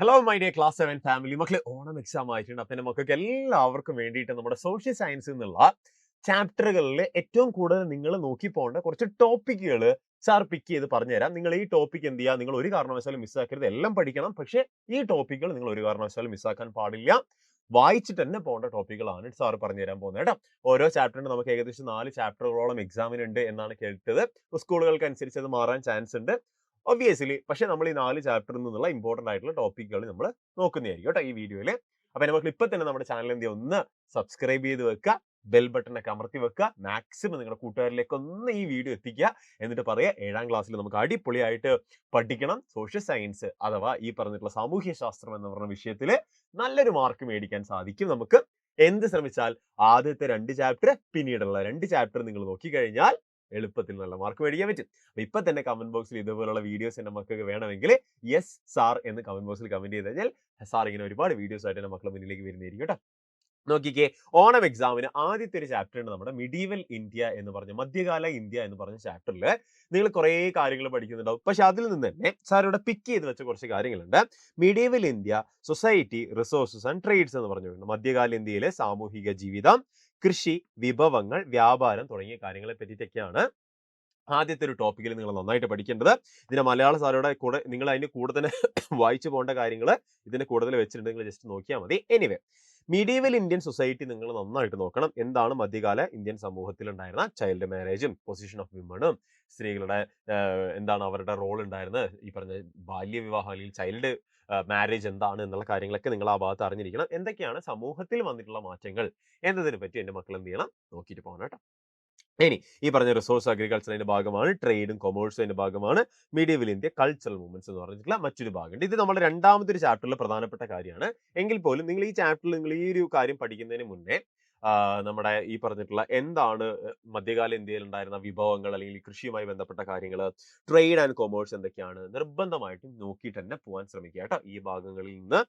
Hello my dear class 7 family മക്കളെ Onam exam ആയിട്ടുണ്ട്. അപ്പം എൻ്റെ മക്കൾക്ക് എല്ലാവർക്കും വേണ്ടിയിട്ട് നമ്മുടെ സോഷ്യൽ സയൻസ് എന്നുള്ള ചാപ്റ്ററുകളിൽ ഏറ്റവും കൂടുതൽ നിങ്ങൾ നോക്കി പോകേണ്ട കുറച്ച് ടോപ്പിക്കുകൾ സാർ പിക്ക് ചെയ്ത് പറഞ്ഞുതരാം. നിങ്ങൾ ഈ ടോപ്പിക് എന്ത് ചെയ്യുക, നിങ്ങൾ ഒരു കാരണവശാലും മിസ്സാക്കരുത്. എല്ലാം പഠിക്കണം, പക്ഷേ ഈ ടോപ്പിക്കുകൾ നിങ്ങൾ ഒരു കാരണവശാലും മിസ്സാക്കാൻ പാടില്ല. വായിച്ചിട്ട് തന്നെ പോകേണ്ട ടോപ്പിക്കുകളാണ് സാർ പറഞ്ഞു തരാൻ പോകുന്നത് കേട്ടോ. ഓരോ ചാപ്റ്ററിന് നമുക്ക് ഏകദേശം 4 ചാപ്റ്ററുകളോളം എക്സാമിനുണ്ട് എന്നാണ് കേട്ടത്. സ്കൂളുകൾക്ക് അനുസരിച്ച് അത് മാറാൻ ചാൻസ് ഉണ്ട് ഒബ്വിയസ്ലി. പക്ഷെ നമ്മൾ ഈ 4 ചാപ്റ്ററിൽ നിന്നുള്ള ഇമ്പോർട്ടന്റ് ആയിട്ടുള്ള ടോപ്പിക്കുകൾ നമ്മൾ നോക്കുന്നതായിരിക്കും കേട്ടോ ഈ വീഡിയോയിൽ. അപ്പൊ നമുക്ക് ഇപ്പൊ തന്നെ നമ്മുടെ ചാനൽ എന്ത് ഒന്ന് സബ്സ്ക്രൈബ് ചെയ്ത് വെക്കുക, ബെൽ ബട്ടൺ ഒക്കെ അമർത്തി വെക്കുക, മാക്സിമം നിങ്ങളുടെ കൂട്ടുകാരിലേക്ക് ഒന്ന് ഈ വീഡിയോ എത്തിക്കുക. എന്നിട്ട് പറയുക 7ാം ക്ലാസ്സിൽ നമുക്ക് അടിപൊളിയായിട്ട് പഠിക്കണം. സോഷ്യൽ സയൻസ് അഥവാ ഈ പറഞ്ഞിട്ടുള്ള സാമൂഹ്യ ശാസ്ത്രം എന്ന് പറഞ്ഞ വിഷയത്തിൽ നല്ലൊരു മാർക്ക് മേടിക്കാൻ സാധിക്കും നമുക്ക്. എന്ത് ശ്രമിച്ചാൽ ആദ്യത്തെ 2 ചാപ്റ്റർ പിന്നീടുള്ള 2 ചാപ്റ്റർ നിങ്ങൾ നോക്കിക്കഴിഞ്ഞാൽ എളുപ്പത്തിൽ നല്ല മാർക്ക് മേടിക്കാൻ പറ്റും. അപ്പൊ ഇപ്പൊ തന്നെ കമന്റ് ബോക്സിൽ ഇതുപോലുള്ള വീഡിയോസ് എന്റെ മക്കൾക്ക് വേണമെങ്കിൽ യെസ് സാർ എന്ന് കമന്റ് ബോക്സിൽ കമന്റ് ചെയ്ത് കഴിഞ്ഞാൽ സാർ ഇങ്ങനെ ഒരുപാട് വീഡിയോസ് ആയിട്ട് എന്റെ മക്കളുടെ മുന്നിലേക്ക് വരുന്നതായിരിക്കും കേട്ടോ. നോക്കിക്കേ, ഓണം എക്സാമിന് ആദ്യത്തെ ഒരു ചാപ്റ്റർ ഉണ്ട് നമ്മുടെ മിഡീവൽ ഇന്ത്യ എന്ന് പറഞ്ഞ മധ്യകാല ഇന്ത്യ എന്ന് പറഞ്ഞ ചാപ്റ്ററിൽ നിങ്ങൾ കുറെ കാര്യങ്ങൾ പഠിക്കുന്നുണ്ടാവും. പക്ഷെ അതിൽ നിന്ന് തന്നെ സാർ ഇവിടെ പിക്ക് ചെയ്ത് വെച്ച കുറച്ച് കാര്യങ്ങളുണ്ട്. Medieval India, society, resources and trades എന്ന് പറഞ്ഞിട്ടുണ്ട്. മധ്യകാല ഇന്ത്യയിലെ സാമൂഹിക ജീവിതം, കൃഷി, വിഭവങ്ങൾ, വ്യാപാരം തുടങ്ങിയ കാര്യങ്ങളെ പറ്റിയിട്ടൊക്കെയാണ് ആദ്യത്തെ ഒരു ടോപ്പിക്കിൽ നിങ്ങൾ നന്നായിട്ട് പഠിക്കേണ്ടത്. ഇതിന്റെ മലയാള സാറുടെ കൂടെ നിങ്ങൾ അതിന്റെ കൂടെ തന്നെ വായിച്ചു പോകേണ്ട കാര്യങ്ങൾ ഇതിന്റെ കൂടുതൽ വെച്ചിട്ടുണ്ട്. നിങ്ങൾ ജസ്റ്റ് നോക്കിയാൽ മതി. എനിവേ, മീഡിയവൽ ഇന്ത്യൻ സൊസൈറ്റി നിങ്ങൾ നന്നായിട്ട് നോക്കണം. എന്താണ് മധ്യകാല ഇന്ത്യൻ സമൂഹത്തിൽ ഉണ്ടായിരുന്ന ചൈൽഡ് മാരേജും പൊസിഷൻ ഓഫ് വിമണും, സ്ത്രീകളുടെ എന്താണ് അവരുടെ റോൾ ഉണ്ടായിരുന്നത്, ഈ പറഞ്ഞ ബാല്യവിവാഹം അല്ലെങ്കിൽ ചൈൽഡ് മാരേജ് എന്താണ് എന്നുള്ള കാര്യങ്ങളൊക്കെ നിങ്ങൾ ആ ഭാഗത്ത് അറിഞ്ഞിരിക്കണം. എന്തൊക്കെയാണ് സമൂഹത്തിൽ വന്നിട്ടുള്ള മാറ്റങ്ങൾ എന്നതിനെ പറ്റി എൻ്റെ മക്കൾ എന്ത് ചെയ്യണം, നോക്കിയിട്ട് പോകണം കേട്ടോ. ഇനി ഈ പറഞ്ഞ റിസോഴ്സ് അഗ്രികൾച്ചർ അതിന്റെ ഭാഗമാണ്, ട്രേഡും കൊമേഴ്സും അതിന്റെ ഭാഗമാണ്, മീഡിയവൽ ഇന്ത്യ കൾച്ചറൽ മൂവ്മെന്റ്സ് എന്ന് പറഞ്ഞിട്ടുള്ള മറ്റൊരു ഭാഗമുണ്ട്. ഇത് നമ്മുടെ രണ്ടാമത്തെ ഒരു ചാപ്റ്ററിൽ പ്രധാനപ്പെട്ട കാര്യമാണ്. എങ്കിൽ പോലും നിങ്ങൾ ഈ ചാപ്റ്ററിൽ നിങ്ങൾ ഈ ഒരു കാര്യം പഠിക്കുന്നതിന് മുന്നേ നമ്മുടെ ഈ പറഞ്ഞിട്ടുള്ള എന്താണ് മധ്യകാല ഇന്ത്യയിൽ ഉണ്ടായിരുന്ന വിഭവങ്ങൾ അല്ലെങ്കിൽ കൃഷിയുമായി ബന്ധപ്പെട്ട കാര്യങ്ങൾ, ട്രേഡ് ആൻഡ് കൊമേഴ്സ് എന്തൊക്കെയാണ് നിർബന്ധമായിട്ടും നോക്കിയിട്ട് തന്നെ പോകാൻ ശ്രമിക്കുക കേട്ടോ. ഈ ഭാഗങ്ങളിൽ നിന്ന്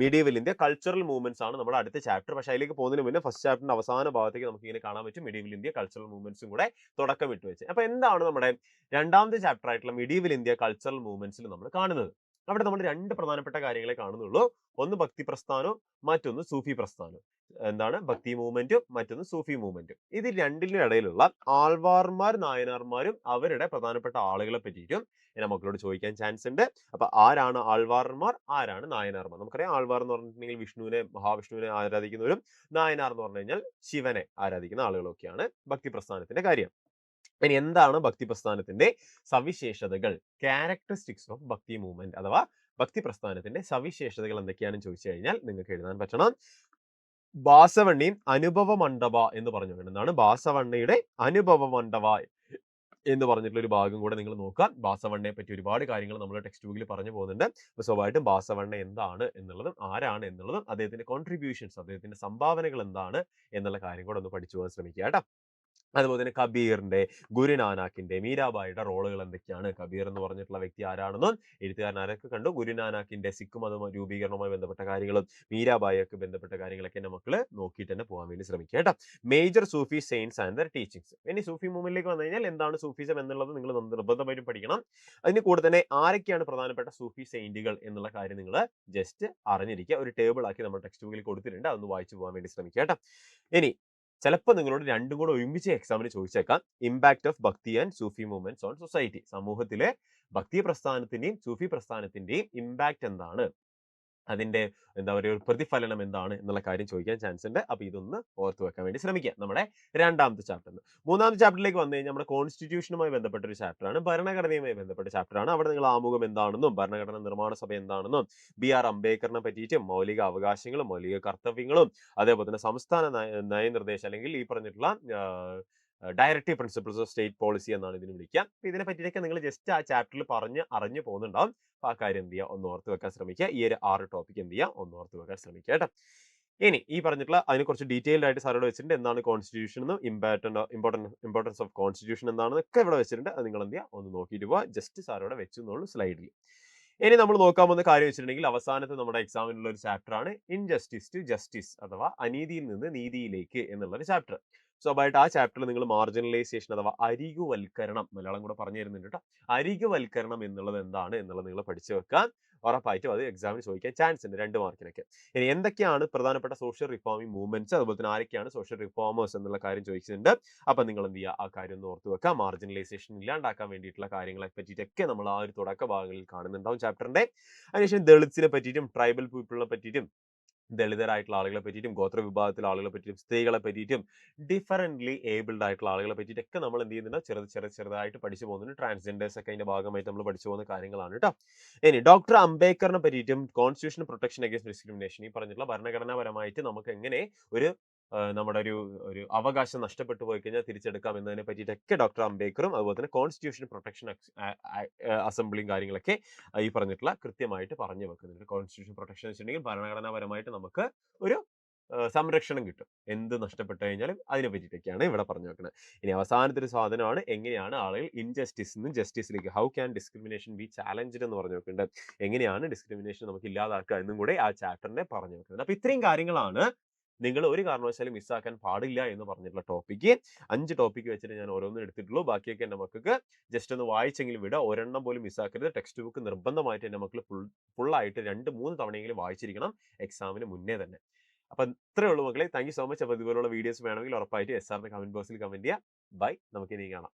മീഡിയവൽ ഇന്ത്യ കൾച്ചറൽ മൂവ്മെന്റ്സ് ആണ് നമ്മുടെ അടുത്ത ചാപ്റ്റർ. പക്ഷേ അതിലേക്ക് പോകുന്നതിന് മുന്നേ ഫസ്റ്റ് ചാപ്റ്ററിന്റെ അവസാന ഭാഗത്തേക്ക് നമുക്ക് ഇങ്ങനെ കാണാൻ പറ്റും മീഡിയവൽ ഇന്ത്യ കൾച്ചറൽ മൂവ്മെന്റ്സും കൂടെ തുടക്കം ഇട്ട് വെച്ച്. അപ്പൊ എന്താണ് നമ്മുടെ രണ്ടാമത്തെ ചാപ്റ്റർ ആയിട്ടുള്ള മീഡിയവൽ ഇന്ത്യ കൾച്ചറൽ മൂവ്മെന്റ്സിൽ നമ്മൾ കാണുന്നത്? അവിടെ നമ്മൾ 2 പ്രധാനപ്പെട്ട കാര്യങ്ങളെ കാണുന്നുള്ളൂ. ഒന്ന് ഭക്തി പ്രസ്ഥാനവും മറ്റൊന്ന് സൂഫി പ്രസ്ഥാനവും. എന്താണ് ഭക്തി മൂവ്മെന്റും മറ്റൊന്ന് സൂഫി മൂവ്മെന്റും. ഇത് രണ്ടിനും ഇടയിലുള്ള ആൾവാർമാർ നായനാർമാരും അവരുടെ പ്രധാനപ്പെട്ട ആളുകളെ പറ്റിയിട്ടും എന്റെ മക്കളോട് ചോദിക്കാൻ ചാൻസ് ഉണ്ട്. അപ്പൊ ആരാണ് ആൾവാർമാർ, ആരാണ് നായനാർമാർ? നമുക്കറിയാം ആൾവാർ എന്ന് പറഞ്ഞിട്ടുണ്ടെങ്കിൽ വിഷ്ണുവിനെ മഹാവിഷ്ണുവിനെ ആരാധിക്കുന്നവരും, നായനാർ എന്ന് പറഞ്ഞു കഴിഞ്ഞാൽ ശിവനെ ആരാധിക്കുന്ന ആളുകളൊക്കെയാണ് ഭക്തി പ്രസ്ഥാനത്തിന്റെ കാര്യം. ഇനി എന്താണ് ഭക്തി പ്രസ്ഥാനത്തിന്റെ സവിശേഷതകൾ, ക്യാരക്ടറിസ്റ്റിക്സ് ഓഫ് ഭക്തി മൂവ്മെന്റ് അഥവാ ഭക്തി പ്രസ്ഥാനത്തിന്റെ സവിശേഷതകൾ എന്തൊക്കെയാണെന്ന് ചോദിച്ചു കഴിഞ്ഞാൽ നിങ്ങൾക്ക് എഴുതാൻ പറ്റണം. ബാസവണ്ണിയും അനുഭവ മണ്ഡപ എന്ന് പറഞ്ഞു. എന്താണ് ബാസവണ്ണയുടെ അനുഭവ മണ്ഡപ എന്ന് പറഞ്ഞിട്ടുള്ള ഒരു ഭാഗം കൂടെ നിങ്ങൾ നോക്കുക. ബാസവണ്ണയെ പറ്റി ഒരുപാട് കാര്യങ്ങൾ നമ്മൾ ടെക്സ്റ്റ് ബുക്കിൽ പറഞ്ഞു പോകുന്നുണ്ട്. അപ്പോൾ സ്വാഭാവികമായിട്ടും ബാസവണ്ണ എന്താണ് എന്നുള്ളതും ആരാണ് എന്നുള്ളതും അദ്ദേഹത്തിന്റെ കോൺട്രിബ്യൂഷൻസ്, അദ്ദേഹത്തിന്റെ സംഭാവനകൾ എന്താണ് എന്നുള്ള കാര്യം കൂടെ ഒന്ന് പഠിച്ചു പോകാൻ ശ്രമിക്കുക കേട്ടോ. അതുപോലെ തന്നെ കബീറിന്റെ, ഗുരുനാനാക്കിന്റെ, മീരാബായിയുടെ റോളുകൾ എന്തൊക്കെയാണ്, കബീർ എന്ന് പറഞ്ഞിട്ടുള്ള വ്യക്തി ആരാണെന്നും എഴുത്തുകാരൻ ആരൊക്കെ കണ്ടു, ഗുരുനാനാക്കിന്റെ സിഖ് മത രൂപീകരണവുമായി ബന്ധപ്പെട്ട കാര്യങ്ങളും മീരാബായിയൊക്കെ ബന്ധപ്പെട്ട കാര്യങ്ങളൊക്കെ എന്റെ മക്കള് നോക്കിയിട്ട് തന്നെ പോകാൻ വേണ്ടി ശ്രമിക്കുക കേട്ടോ. Major Sufi saints and there teachings. ഇനി സൂഫി മൂവ്മെന്റിലേക്ക് വന്നു കഴിഞ്ഞാൽ എന്താണ് സൂഫിസം എന്നുള്ളത് നിങ്ങൾ നിർബന്ധമായിട്ടും പഠിക്കണം. അതിന് കൂടെ തന്നെ ആരൊക്കെയാണ് പ്രധാനപ്പെട്ട സൂഫി സെയിന്റുകൾ എന്നുള്ള കാര്യം നിങ്ങൾ ജസ്റ്റ് അറിഞ്ഞിരിക്കുക. ഒരു ടേബിൾ ആക്കി നമ്മുടെ ടെക്സ്റ്റ് ബുക്കിൽ കൊടുത്തിട്ടുണ്ട്, അതൊന്ന് വായിച്ചു പോകാൻ വേണ്ടി ശ്രമിക്കുക കേട്ടോ. ഇനി ചിലപ്പോൾ നിങ്ങളോട് രണ്ടും കൂടെ ഒരുമിച്ച് എക്സാമിന് ചോദിച്ചേക്കാം. ഇമ്പാക്ട് ഓഫ് ഭക്തി and Sufi movements on society. സമൂഹത്തിലെ ഭക്തി പ്രസ്ഥാനത്തിന്റെയും സൂഫി പ്രസ്ഥാനത്തിന്റെയും ഇമ്പാക്ട് എന്താണ്, അതിന്റെ എന്താ പറയുക ഒരു പ്രതിഫലനം എന്താണ് എന്നുള്ള കാര്യം ചോദിക്കാൻ ചാൻസ് ഉണ്ട്. അപ്പൊ ഇതൊന്ന് ഓർത്ത് വെക്കാൻ വേണ്ടി ശ്രമിക്കുക നമ്മുടെ രണ്ടാമത്തെ ചാപ്റ്ററിന്. മൂന്നാമത്തെ ചാപ്റ്ററിലേക്ക് വന്നു കഴിഞ്ഞാൽ നമ്മുടെ കോൺസ്റ്റിറ്റ്യൂഷനുമായി ബന്ധപ്പെട്ട ഒരു ചാപ്റ്ററാണ്, ഭരണഘടനയുമായി ബന്ധപ്പെട്ട ചാപ്റ്ററാണ്. അവിടെ നിങ്ങൾ ആമുഖം എന്താണെന്നും ഭരണഘടന നിർമ്മാണ സഭ എന്താണെന്നും BR അംബേദ്കറിനെ പറ്റിയിട്ടും മൗലിക അവകാശങ്ങളും മൗലിക കർത്തവ്യങ്ങളും അതേപോലെ തന്നെ സംസ്ഥാന നയനിർദ്ദേശം അല്ലെങ്കിൽ ഈ പറഞ്ഞിട്ടുള്ള directive principles of state policy എന്നാണ് ഇതിന് വിളിക്കുക. അപ്പൊ ഇതിനെ പറ്റിയൊക്കെ നിങ്ങൾ ജസ്റ്റ് ആ ചാപ്റ്ററിൽ അറിഞ്ഞു പോകുന്നുണ്ടാവും. അപ്പൊ ആ കാര്യം എന്ത് ചെയ്യുക, ഒന്ന് ഓർത്ത് വെക്കാൻ ശ്രമിക്കുക. ഈ ഒരു 6 ടോപ്പിക് എന്ത് ചെയ്യുക, ഒന്ന് ഓർത്ത് വെക്കാൻ ശ്രമിക്കുക കേട്ടോ. ഇനി ഈ പറഞ്ഞിട്ടുള്ള അതിനെ കുറച്ച് ഡീറ്റെയിൽഡ് ആയിട്ട് സാറോട് വെച്ചിട്ടുണ്ട്. എന്താണ് കോൺസ്റ്റിറ്റ്യൂഷൻ എന്നും ഇമ്പോർട്ടൻസ് ഓഫ് കോൺസ്റ്റിറ്റ്യൂഷൻ എന്താണെന്നൊക്കെ ഇവിടെ വെച്ചിട്ടുണ്ട്. അത് നിങ്ങൾ എന്ത് ചെയ്യുക, ഒന്ന് നോക്കിയിട്ട് പോവാ. ജസ്റ്റ് സാറോടെ വെച്ചെന്നുള്ളൂ സ്ലൈഡിൽ. ഇനി നമ്മൾ നോക്കാൻ പോകുന്ന കാര്യം വെച്ചിട്ടുണ്ടെങ്കിൽ അവസാനത്തെ നമ്മുടെ എക്സാമിനുള്ള ഒരു ചാപ്റ്റർ ആണ് ഇൻജസ്റ്റിസ് ടു ജസ്റ്റിസ് അഥവാ അനീതിയിൽ നിന്ന് നീതിയിലേക്ക് എന്നുള്ള ഒരു ചാപ്റ്റർ. സ്വാഭാവികമായിട്ട് ആ ചാപ്റ്ററിൽ നിങ്ങൾ മാർജിനലൈസേഷൻ അഥവാ അരികുവൽക്കരണം മലയാളം കൂടെ പറഞ്ഞു തരുന്നുണ്ട് കേട്ടോ. അരികുവൽക്കരണം എന്നുള്ളത് എന്താണ് എന്നുള്ളത് നിങ്ങൾ പഠിച്ചു വെക്കാൻ. ഉറപ്പായിട്ടും അത് എക്സാമിന് ചോദിക്കാൻ ചാൻസ് ഉണ്ട് 2 മാർക്കിനൊക്കെ. ഇനി എന്തൊക്കെയാണ് പ്രധാനപ്പെട്ട സോഷ്യൽ റിഫോമിംഗ് മൂവ്മെന്റ്സ്, അതുപോലെ തന്നെ ആരൊക്കെയാണ് സോഷ്യൽ റിഫോമേഴ്സ് എന്നുള്ള കാര്യം ചോദിച്ചിട്ടുണ്ട്. അപ്പൊ നിങ്ങൾ എന്ത് ചെയ്യുക, ആ കാര്യം ഒന്ന് ഓർത്ത് വെക്കുക. മാർജിനലൈസേഷൻ ഇല്ലാണ്ടാക്കാൻ വേണ്ടിയിട്ടുള്ള കാര്യങ്ങളെ പറ്റിയിട്ടൊക്കെ നമ്മൾ ആ ഒരു തുടക്ക ഭാഗങ്ങളിൽ കാണുന്നുണ്ടാവും ചാപ്റ്ററിന്റെ. അതിനുശേഷം ദളിത്സിനെ പറ്റിയിട്ടും ട്രൈബൽ പീപ്പിളിനെ പറ്റിയിട്ടും ദളിതരായിട്ടുള്ള ആളുകളെ പറ്റിയിട്ടും ഗോത്ര വിഭാഗത്തിലെ ആളുകളെ പറ്റിയിട്ടും സ്ത്രീകളെ പറ്റിയിട്ടും ഡിഫറൻ്റ്ലി ഏബിൾഡ് ആയിട്ടുള്ള ആളുകളെ പറ്റിയിട്ടൊക്കെ നമ്മൾ എന്ത് ചെയ്യുന്നുണ്ട്, ചെറുതായിട്ട് പഠിച്ചു പോകുന്നുണ്ട്. ട്രാൻസ്ജെൻഡേഴ്സ് ഒക്കെ അതിന്റെ ഭാഗമായിട്ട് നമ്മൾ പഠിച്ചു പോകുന്ന കാര്യങ്ങളാണ് കേട്ടോ. ഇനി ഡോക്ടർ അംബേദ്കറിനെ പറ്റിയിട്ടും കോൺസ്റ്റിറ്റ്യൂഷൻ പ്രൊട്ടക്ഷൻ അഗേൻസ്റ്റ് ഡിസ്ക്രിമിനേഷൻ, ഈ പറഞ്ഞിട്ടുള്ള ഭരണഘടനാപരമായിട്ട് നമുക്ക് എങ്ങനെ ഒരു നമ്മുടെ ഒരു അവകാശം നഷ്ടപ്പെട്ടു പോയി കഴിഞ്ഞാൽ തിരിച്ചെടുക്കാം എന്നതിനെ പറ്റിയിട്ടൊക്കെ ഡോക്ടർ അംബേദ്കറും അതുപോലെ തന്നെ കോൺസ്റ്റിറ്റ്യൂഷൻ പ്രൊട്ടക്ഷൻ അസംബ്ലിയും കാര്യങ്ങളൊക്കെ ഈ പറഞ്ഞിട്ടുള്ള കൃത്യമായിട്ട് പറഞ്ഞു വെക്കുന്നുണ്ട്. കോൺസ്റ്റിറ്റ്യൂഷൻ പ്രൊട്ടക്ഷൻ വെച്ചിട്ടുണ്ടെങ്കിൽ ഭരണഘടനാപരമായിട്ട് നമുക്ക് ഒരു സംരക്ഷണം കിട്ടും. എന്ത് നഷ്ടപ്പെട്ടു കഴിഞ്ഞാലും അതിനെ പറ്റിയിട്ടൊക്കെയാണ് ഇവിടെ പറഞ്ഞു വെക്കുന്നത്. ഇനി അവസാനത്തെ ഒരു സാധനമാണ് എങ്ങനെയാണ് ആളുകൾ ഇൻജസ്റ്റിസ് നിന്നും ജസ്റ്റിസിലേക്ക്, how can discrimination be challenged എന്ന് പറഞ്ഞു വെക്കുന്നുണ്ട്. എങ്ങനെയാണ് ഡിസ്ക്രിമിനേഷൻ നമുക്ക് ഇല്ലാതാക്കുക എന്നും കൂടെ ആ ചാപ്റ്ററിനെ പറഞ്ഞു വെക്കുന്നത്. അപ്പൊ ഇത്രയും കാര്യങ്ങളാണ് നിങ്ങൾ ഒരു കാരണവശാലും മിസ്സാക്കാൻ പാടില്ല എന്ന് പറഞ്ഞിട്ടുള്ള ടോപ്പിക്ക്. 5 ടോപ്പിക്ക് വെച്ചിട്ട് ഞാൻ ഓരോന്നും എടുത്തിട്ടുള്ളൂ. ബാക്കിയൊക്കെ എൻ്റെ മക്കൾക്ക് ജസ്റ്റ് ഒന്ന് വായിച്ചെങ്കിലും വിടുക. ഒരെണ്ണം പോലും മിസ്സാക്കരുത്. ടെക്സ്റ്റ് ബുക്ക് നിർബന്ധമായിട്ട് എൻ്റെ മക്കൾ ഫുള്ളായിട്ട് 2-3 തവണയെങ്കിലും വായിച്ചിരിക്കണം എക്സാമിന് മുന്നേ തന്നെ. അപ്പൊ ഇത്രയേ ഉള്ളൂ മക്കളെ. Thank you so much. അപ്പൊ ഇതുപോലുള്ള വീഡിയോസ് വേണമെങ്കിൽ ഉറപ്പായിട്ട് SR കമന്റ് ബോക്സിൽ കമന്റ് ചെയ്യുക. ബൈ. നമുക്ക് ഇനി കാണാം.